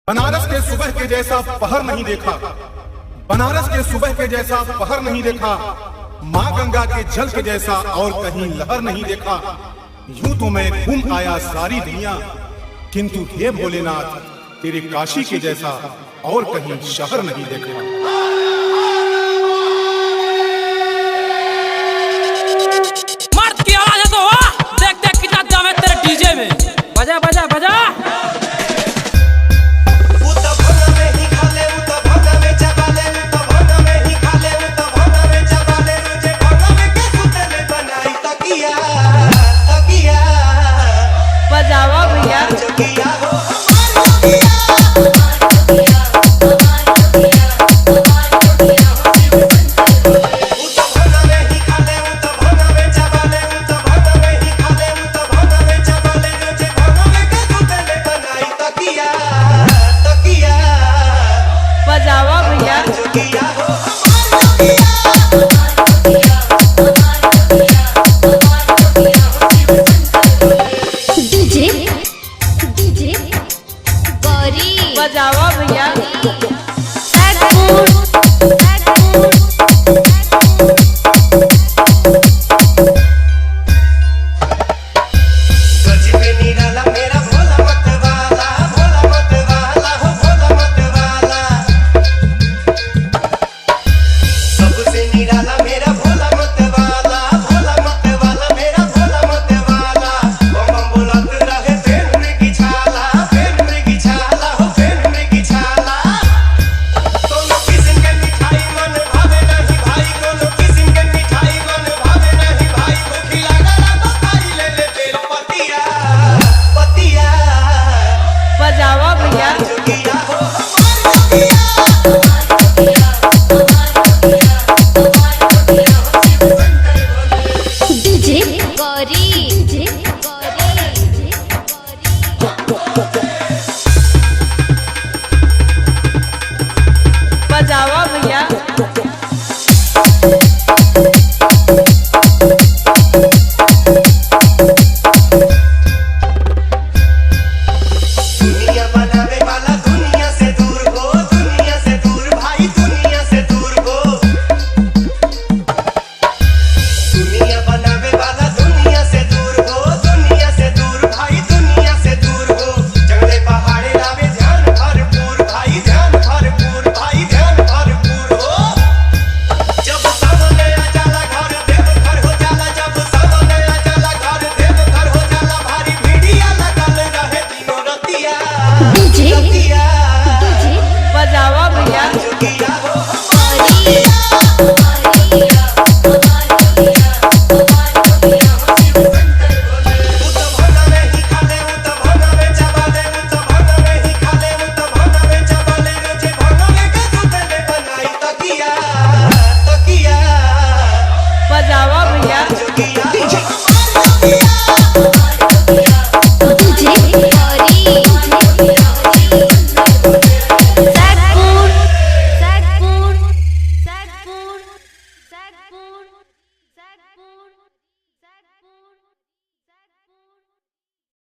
बनारस के सुबह के जैसा पहर नहीं देखा, बनारस के सुबह के जैसा पहर नहीं देखा, माँ गंगा के जल के जैसा और कहीं लहर नहीं देखा। यूं तो मैं घूम आया सारी दुनिया, किंतु हे भोलेनाथ तेरे काशी के जैसा और कहीं शहर नहीं देखा। मर्द की आवाज है तो वाह, देख देख कितना दम है तेरे डीजे में। बजा बजा बजा। बजावा भैया। बजावा भैया। बजावा भैया।